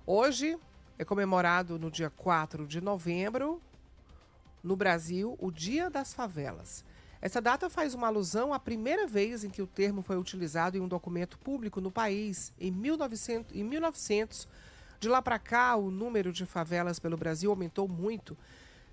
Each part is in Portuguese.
Hoje é comemorado no dia 4 de novembro, no Brasil, o Dia das Favelas. Essa data faz uma alusão à primeira vez em que o termo foi utilizado em um documento público no país, em 1900. De lá para cá, o número de favelas pelo Brasil aumentou muito.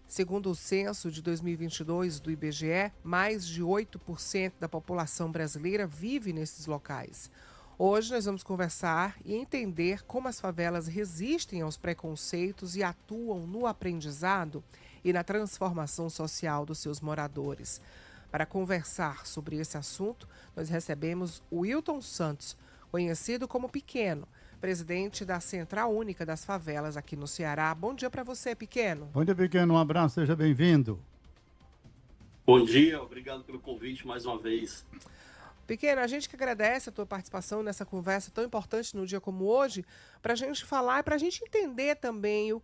Segundo o censo de 2022 do IBGE, mais de 8% da população brasileira vive nesses locais. Hoje nós vamos conversar e entender como as favelas resistem aos preconceitos e atuam no aprendizado e na transformação social dos seus moradores. Para conversar sobre esse assunto, nós recebemos o Wilton Santos, conhecido como Pequeno, presidente da Central Única das Favelas aqui no Ceará. Bom dia para você, Pequeno. Bom dia, Pequeno. Um abraço, seja bem-vindo. Bom dia, obrigado pelo convite mais uma vez. Pequeno, a gente que agradece a tua participação nessa conversa tão importante no dia como hoje, para a gente falar e para a gente entender também o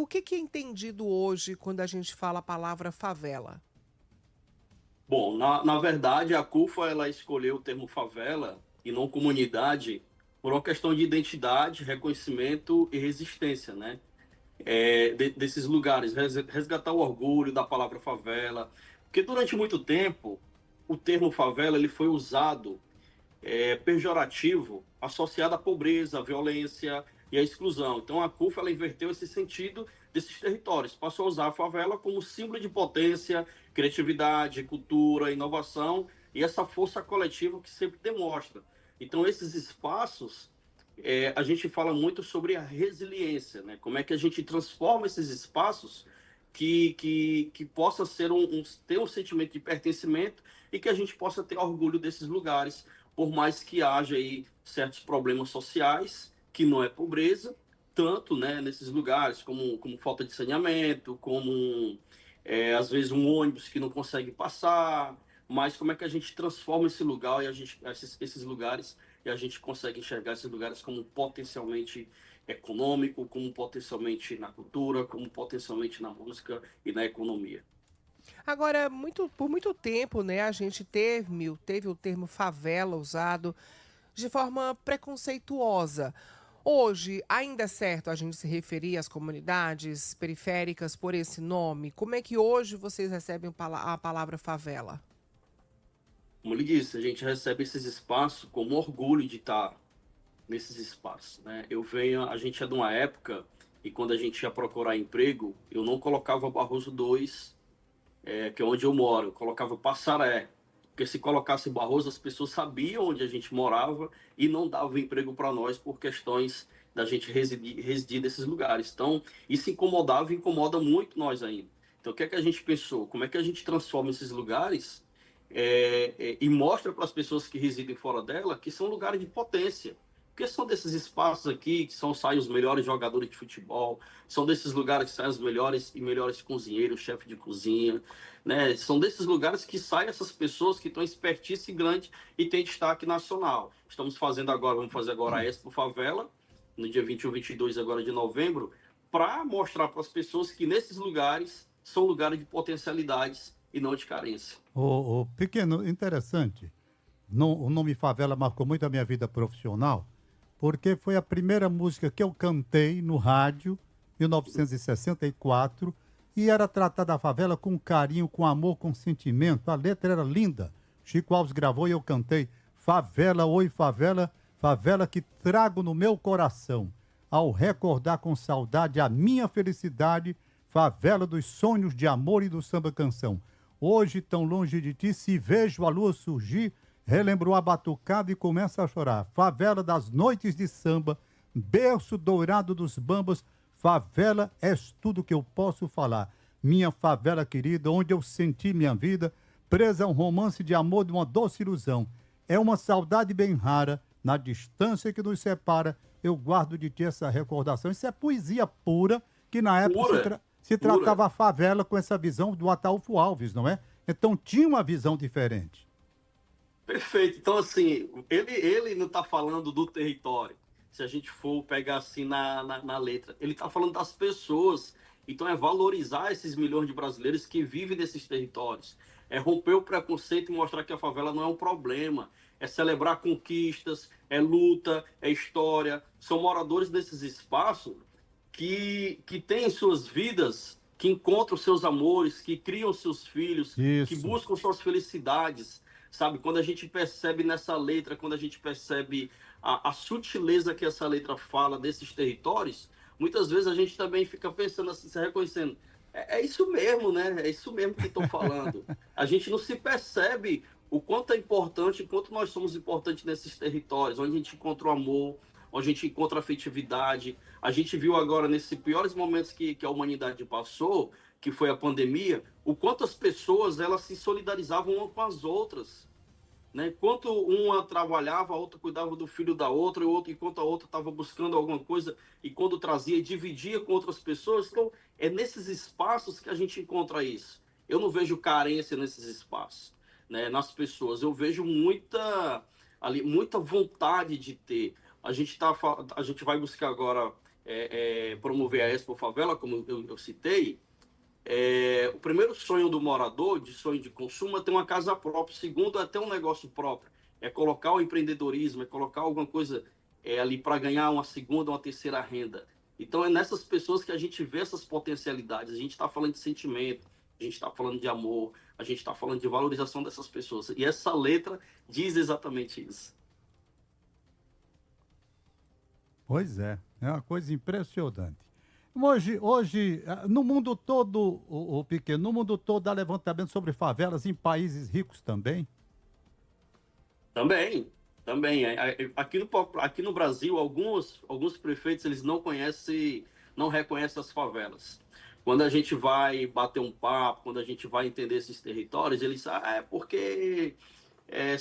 que é entendido hoje quando a gente fala a palavra favela. Bom, na verdade, a CUFA ela escolheu o termo favela e não comunidade por uma questão de identidade, reconhecimento e resistência, né? Desses lugares, resgatar o orgulho da palavra favela, porque durante muito tempo o termo favela ele foi usado pejorativo, associado à pobreza, à violência e à exclusão. Então a CUFA ela inverteu esse sentido desses territórios, passou a usar a favela como símbolo de potência, criatividade, cultura, inovação e essa força coletiva que sempre demonstra. Então esses espaços a gente fala muito sobre a resiliência, né? Como é que a gente transforma esses espaços que possa ser ter um sentimento de pertencimento e que a gente possa ter orgulho desses lugares, por mais que haja aí certos problemas sociais, que não é pobreza, tanto né, nesses lugares, como falta de saneamento, como às vezes um ônibus que não consegue passar, mas como é que a gente transforma esse lugar e esses lugares e a gente consegue enxergar esses lugares como potencialmente econômico, como potencialmente na cultura, como potencialmente na música e na economia. Agora, por muito tempo, né, a gente teve o termo favela usado de forma preconceituosa. Hoje, ainda é certo a gente se referir às comunidades periféricas por esse nome? Como é que hoje vocês recebem a palavra favela? Como ele disse, a gente recebe esses espaços como orgulho de estar nesses espaços, né? A gente é de uma época e quando a gente ia procurar emprego, eu não colocava Barroso 2, que é onde eu moro, eu colocava Passaré, porque se colocasse Barroso, as pessoas sabiam onde a gente morava e não davam emprego para nós por questões da gente residir nesses lugares. Então, isso incomodava e incomoda muito nós ainda. Então, o que é que a gente pensou? Como é que a gente transforma esses lugares e mostra para as pessoas que residem fora dela que são lugares de potência? Porque são desses espaços aqui que saem os melhores jogadores de futebol, são desses lugares que saem os melhores e melhores cozinheiros, chefe de cozinha, né? São desses lugares que saem essas pessoas que têm expertise grande e têm destaque nacional. Vamos fazer agora a Expo Favela, no dia 21, 22 agora de novembro, para mostrar para as pessoas que nesses lugares são lugares de potencialidades e não de carência. Pequeno, interessante. O nome favela marcou muito a minha vida profissional, porque foi a primeira música que eu cantei no rádio, 1964, e era tratada a favela com carinho, com amor, com sentimento. A letra era linda. Chico Alves gravou e eu cantei Favela, oi favela, favela que trago no meu coração. Ao recordar com saudade a minha felicidade, favela dos sonhos de amor e do samba canção. Hoje, tão longe de ti, se vejo a lua surgir, relembro a batucada e começa a chorar. Favela das noites de samba, berço dourado dos bambas, favela és tudo que eu posso falar. Minha favela querida, onde eu senti minha vida, presa a um romance de amor de uma doce ilusão. É uma saudade bem rara, na distância que nos separa, eu guardo de ti essa recordação. Isso é poesia pura, que na época se tratava a favela com essa visão do Ataúfo Alves, não é? Então tinha uma visão diferente. Perfeito. Então, assim, ele não está falando do território, se a gente for pegar assim na letra. Ele está falando das pessoas. Então, é valorizar esses milhões de brasileiros que vivem nesses territórios. É romper o preconceito e mostrar que a favela não é um problema. é celebrar conquistas, é luta, é história. São moradores desses espaços que têm suas vidas, que encontram seus amores, que criam seus filhos, que Isso. buscam suas felicidades, sabe? Quando a gente percebe nessa letra, quando a gente percebe a sutileza que essa letra fala desses territórios, muitas vezes a gente também fica pensando assim, se reconhecendo. É isso mesmo, né? É isso mesmo que estão falando. A gente não se percebe o quanto é importante, o quanto nós somos importantes nesses territórios, onde a gente encontra o amor, onde a gente encontra a afetividade. A gente viu agora, nesses piores momentos que a humanidade passou, que foi a pandemia, o quanto as pessoas elas se solidarizavam umas com as outras, né? Enquanto uma trabalhava, a outra cuidava do filho da outra, enquanto a outra estava buscando alguma coisa, e quando trazia, dividia com outras pessoas. Então, é nesses espaços que a gente encontra isso. Eu não vejo carência nesses espaços, né? Nas pessoas. Eu vejo muita vontade de ter. A gente vai buscar agora promover a Expo Favela, como eu citei. O primeiro sonho do morador, de sonho de consumo, é ter uma casa própria. O segundo é ter um negócio próprio. É colocar o empreendedorismo, é colocar alguma coisa ali para ganhar uma segunda, uma terceira renda. Então é nessas pessoas que a gente vê essas potencialidades. A gente está falando de sentimento, a gente está falando de amor, a gente está falando de valorização dessas pessoas. E essa letra diz exatamente isso. Pois é uma coisa impressionante. Hoje, no mundo todo, o Pequeno, no mundo todo há levantamento sobre favelas em países ricos também. Também, também. Aqui no Brasil, alguns prefeitos eles não conhecem, não reconhecem as favelas. Quando a gente vai bater um papo, quando a gente vai entender esses territórios, eles é porque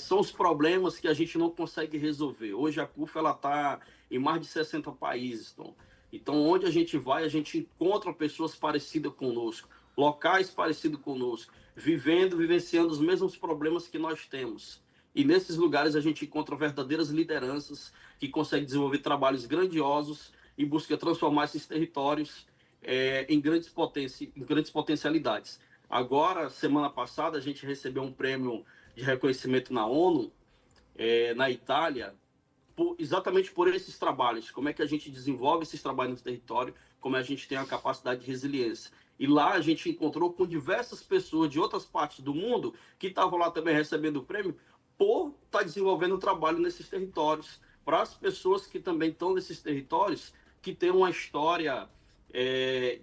são os problemas que a gente não consegue resolver. Hoje a CUFA ela está em mais de 60 países, Tom. Então, onde a gente vai, a gente encontra pessoas parecidas conosco, locais parecidos conosco, vivenciando os mesmos problemas que nós temos. E nesses lugares a gente encontra verdadeiras lideranças que conseguem desenvolver trabalhos grandiosos e busca transformar esses territórios em grandes potencialidades. Agora, semana passada, a gente recebeu um prêmio de reconhecimento na ONU, na Itália, exatamente por esses trabalhos, como é que a gente desenvolve esses trabalhos no território, como a gente tem a capacidade de resiliência. E lá a gente encontrou com diversas pessoas de outras partes do mundo que estavam lá também recebendo o prêmio por estar desenvolvendo um trabalho nesses territórios, para as pessoas que também estão nesses territórios, que têm uma história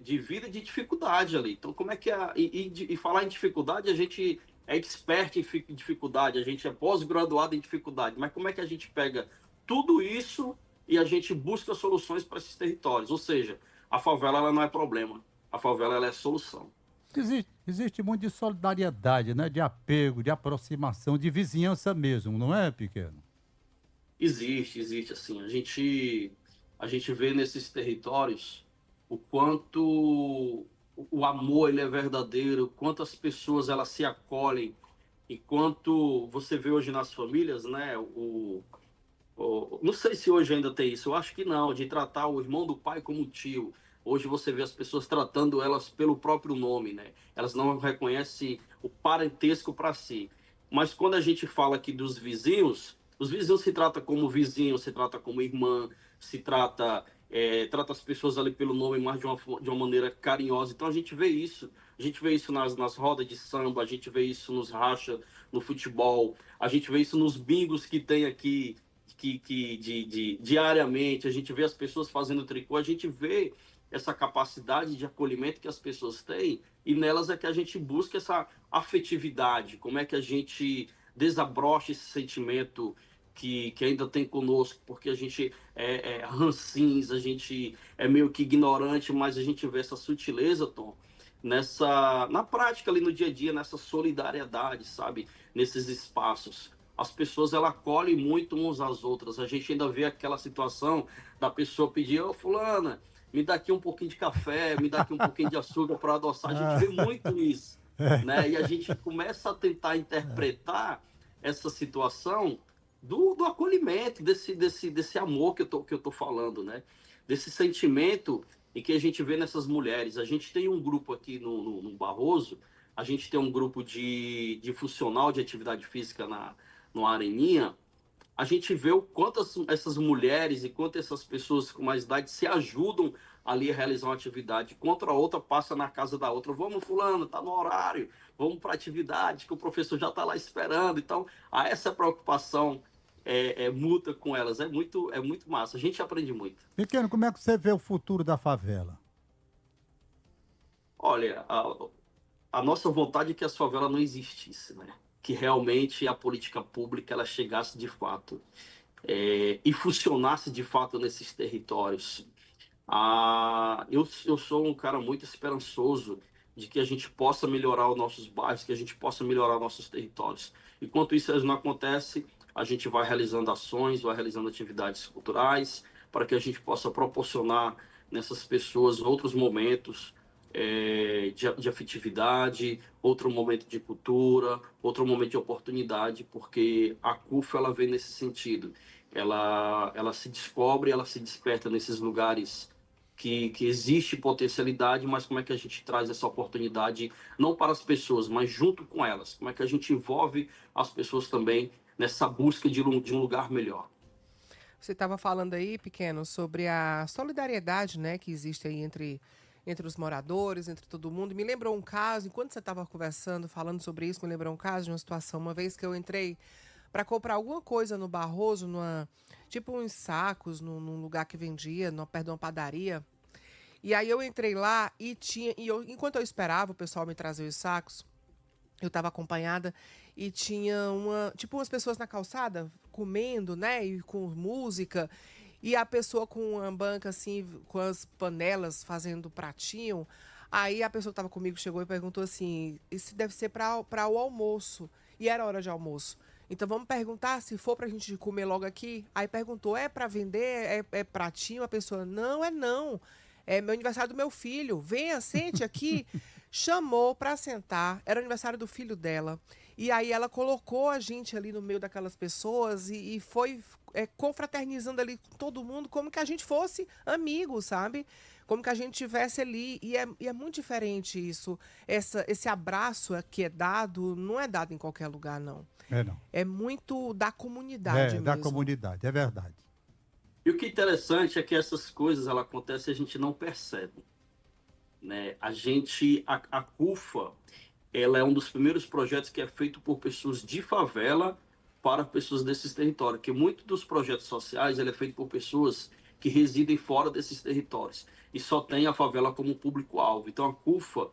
de vida e de dificuldade ali. Então, como é que e falar em dificuldade, a gente é expert em dificuldade, a gente é pós-graduado em dificuldade, mas como é que a gente pega tudo isso e a gente busca soluções para esses territórios? Ou seja, a favela ela não é problema, a favela ela é solução. Existe muito de solidariedade, né? De apego, de aproximação, de vizinhança mesmo, não é, Pequeno? Existe, assim, a gente vê nesses territórios o quanto o amor ele é verdadeiro, o quanto as pessoas elas se acolhem, enquanto você vê hoje nas famílias, né, não sei se hoje ainda tem isso, eu acho que não, de tratar o irmão do pai como tio. Hoje você vê as pessoas tratando elas pelo próprio nome, né? Elas não reconhecem o parentesco para si. Mas quando a gente fala aqui dos vizinhos, os vizinhos se trata como vizinho, se trata como irmã, trata as pessoas ali pelo nome mais de uma maneira carinhosa. Então a gente vê isso nas rodas de samba, a gente vê isso nos racha, no futebol, a gente vê isso nos bingos que tem aqui diariamente, a gente vê as pessoas fazendo tricô, a gente vê essa capacidade de acolhimento que as pessoas têm, e nelas é que a gente busca essa afetividade, como é que a gente desabrocha esse sentimento que ainda tem conosco, porque a gente é rancinza, a gente é meio que ignorante, mas a gente vê essa sutileza, Tom, na prática ali no dia a dia, nessa solidariedade, sabe, nesses espaços. As pessoas ela acolhem muito uns às outras. A gente ainda vê aquela situação da pessoa pedir: ô fulana, me dá aqui um pouquinho de café, me dá aqui um pouquinho de açúcar para adoçar. A gente vê muito isso, né? E a gente começa a tentar interpretar essa situação do acolhimento, desse amor que eu tô falando, né? Desse sentimento em que a gente vê nessas mulheres. A gente tem um grupo aqui no Barroso, a gente tem um grupo de funcional de atividade física no Areninha, a gente vê o quanto essas mulheres e quanto essas pessoas com mais idade se ajudam ali a realizar uma atividade, contra a outra passa na casa da outra, vamos fulano, tá no horário, vamos para a atividade que o professor já está lá esperando. Então, há essa preocupação mútua com elas, é muito massa, a gente aprende muito. Pequeno, como é que você vê o futuro da favela? Olha, a nossa vontade é que as favelas não existissem, né? Que realmente a política pública ela chegasse de fato e funcionasse de fato nesses territórios. Eu sou um cara muito esperançoso de que a gente possa melhorar os nossos bairros, que a gente possa melhorar nossos territórios. Enquanto isso não acontece, a gente vai realizando ações, vai realizando atividades culturais, para que a gente possa proporcionar nessas pessoas outros momentos de afetividade, outro momento de cultura, outro momento de oportunidade, porque a CUFA ela vem nesse sentido. Ela se descobre, ela se desperta nesses lugares que existe potencialidade, mas como é que a gente traz essa oportunidade não para as pessoas, mas junto com elas? Como é que a gente envolve as pessoas também nessa busca de um lugar melhor? Você estava falando aí, Pequeno, sobre a solidariedade, né, que existe aí entre os moradores, entre todo mundo. Me lembrou um caso, enquanto você estava conversando, falando sobre isso, me lembrou um caso de uma situação, uma vez que eu entrei para comprar alguma coisa no Barroso, tipo uns sacos, num lugar que vendia, perto de uma padaria. E aí eu entrei lá enquanto eu esperava o pessoal me trazer os sacos, eu estava acompanhada e tinha umas pessoas na calçada comendo, né, e com música, e a pessoa com uma banca assim, com as panelas fazendo pratinho. Aí a pessoa que estava comigo chegou e perguntou assim: isso deve ser para o almoço. E era hora de almoço. Então vamos perguntar se for pra gente comer logo aqui. Aí perguntou: é para vender? É pratinho? A pessoa: não, é não. É meu aniversário do meu filho. Venha, sente aqui. Chamou para sentar. Era o aniversário do filho dela. E aí ela colocou a gente ali no meio daquelas pessoas e foi confraternizando ali com todo mundo, como que a gente fosse amigo, sabe? Como que a gente tivesse ali. E é muito diferente isso. Esse abraço que é dado, não é dado em qualquer lugar, não. É, não. É muito da comunidade Da mesmo. comunidade, é verdade. E o que é interessante é que essas coisas ela acontecem e a gente não percebe, né? A CUFA, ela é um dos primeiros projetos que é feito por pessoas de favela para pessoas desses territórios, que muito dos projetos sociais ele é feito por pessoas que residem fora desses territórios e só tem a favela como público-alvo. Então a CUFA,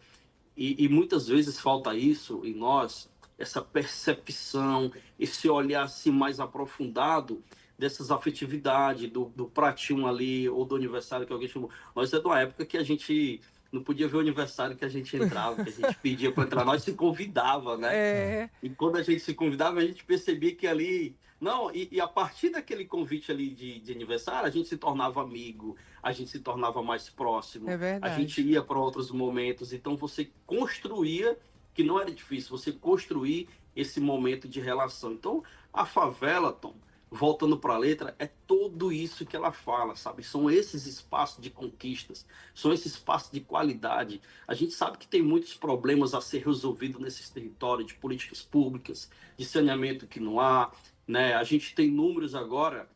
e muitas vezes falta isso em nós, essa percepção, esse olhar assim mais aprofundado dessas afetividades, do pratinho ali, ou do aniversário que alguém chamou. Nós é de uma época que a gente não podia ver o aniversário que a gente entrava, que a gente pedia para entrar, nós se convidava, né? É, E quando a gente se convidava, a gente percebia que ali. Não, e a partir daquele convite ali de aniversário, a gente se tornava amigo, a gente se tornava mais é próximo, a gente verdade. ia para outros momentos. Então você construía, que não era difícil, você construir esse momento de relação. Então a favela, Tom, voltando para a letra, é tudo isso que ela fala, sabe? São esses espaços de conquistas, são esses espaços de qualidade. A gente sabe que tem muitos problemas a ser resolvidos nesses territórios, de políticas públicas, de saneamento que não há, né? A gente tem números agora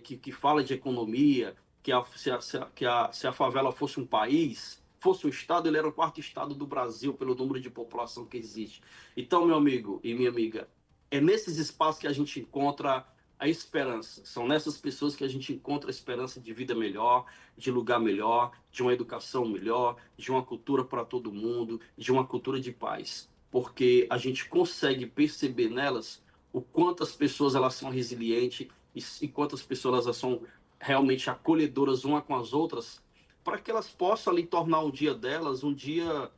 que fala de economia, se a favela fosse um país, fosse um estado, ele era o quarto estado do Brasil pelo número de população que existe. Então, meu amigo e minha amiga, é nesses espaços que a gente encontra a esperança. São nessas pessoas que a gente encontra a esperança de vida melhor, de lugar melhor, de uma educação melhor, de uma cultura para todo mundo, de uma cultura de paz. Porque a gente consegue perceber nelas o quanto as pessoas elas são resilientes e quantas pessoas elas são realmente acolhedoras uma com as outras, para que elas possam ali tornar o dia delas um dia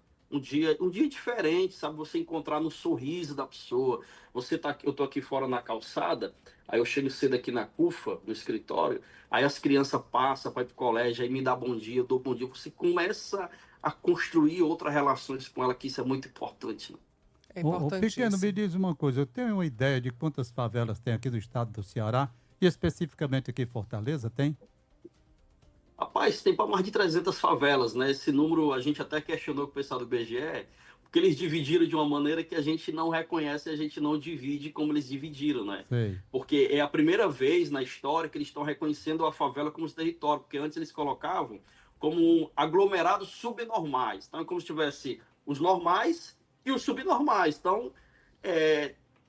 diferente, sabe? Você encontrar no sorriso da pessoa. Eu tô aqui fora na calçada, aí eu chego cedo aqui na CUFA, no escritório, aí as crianças passam para ir pro colégio, aí me dá bom dia, eu dou bom dia. Você começa a construir outras relações com ela, que isso é muito importante, né? É Ô, Pequeno, me importantíssimo. diz uma coisa, eu tenho uma ideia de quantas favelas tem aqui no estado do Ceará, e especificamente aqui em Fortaleza, tem? Rapaz, tem para mais de 300 favelas, né? Esse número a gente até questionou com o pessoal do IBGE, porque eles dividiram de uma maneira que a gente não reconhece, a gente não divide como eles dividiram, né? Sei. Porque é a primeira vez na história que eles estão reconhecendo a favela como território, porque antes eles colocavam como aglomerados subnormais. Então é como se tivesse os normais e os subnormais. Então,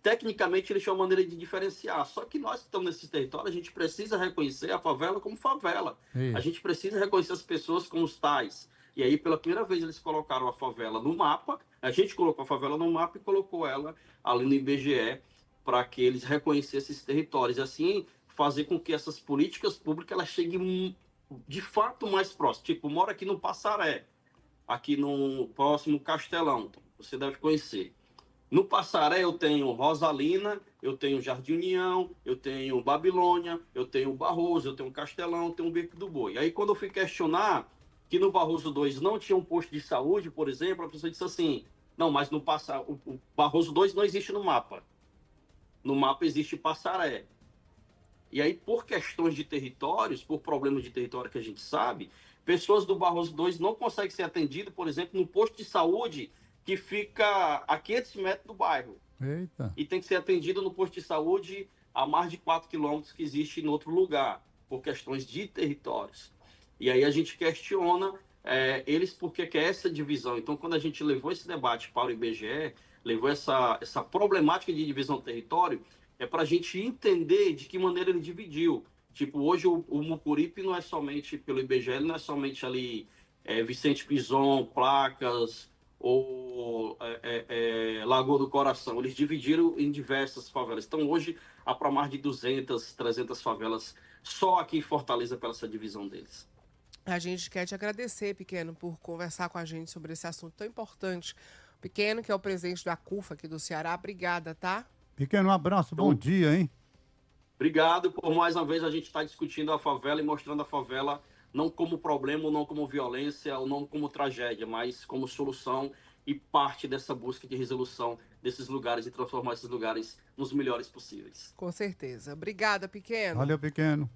tecnicamente, eles tinham uma maneira de diferenciar. Só que nós que estamos nesse território, a gente precisa reconhecer a favela como favela. A Isso. gente precisa reconhecer as pessoas como os tais. E aí, pela primeira vez, eles colocaram a favela no mapa. A gente colocou a favela no mapa e colocou ela ali no IBGE para que eles reconhecessem esses territórios. E assim, fazer com que essas políticas públicas elas cheguem de fato mais próximo. Tipo, mora aqui no Passaré, aqui no próximo Castelão. Você deve conhecer. No Passaré eu tenho Rosalina, eu tenho Jardim União, eu tenho Babilônia, eu tenho Barroso, eu tenho Castelão, eu tenho Beco do Boi. Aí quando eu fui questionar que no Barroso 2 não tinha um posto de saúde, por exemplo, a pessoa disse assim, não, mas no o Barroso 2 não existe no mapa. No mapa existe Passaré. E aí, por questões de territórios, por problemas de território que a gente sabe, pessoas do Barroso 2 não conseguem ser atendidas, por exemplo, no posto de saúde que fica a 500 metros do bairro. Eita. E tem que ser atendido no posto de saúde a mais de 4 quilômetros que existe em outro lugar, por questões de territórios. E aí a gente questiona eles porque quer essa divisão. Então, quando a gente levou esse debate para o IBGE, levou essa problemática de divisão do território, é para a gente entender de que maneira ele dividiu. Tipo, hoje o Mucuripe não é somente, pelo IBGE, ele não é somente ali Vicente Pison, Placas ou Lagoa do Coração. Eles dividiram em diversas favelas. Então, hoje, há para mais de 200, 300 favelas só aqui em Fortaleza pela essa divisão deles. A gente quer te agradecer, Pequeno, por conversar com a gente sobre esse assunto tão importante. Pequeno, que é o presidente da CUFA aqui do Ceará, obrigada, tá? Pequeno, um abraço, bom dia, hein? Obrigado por mais uma vez a gente estar discutindo a favela e mostrando a favela não como problema, ou não como violência, ou não como tragédia, mas como solução e parte dessa busca de resolução desses lugares e transformar esses lugares nos melhores possíveis. Com certeza. Obrigada, Pequeno. Valeu, pequeno.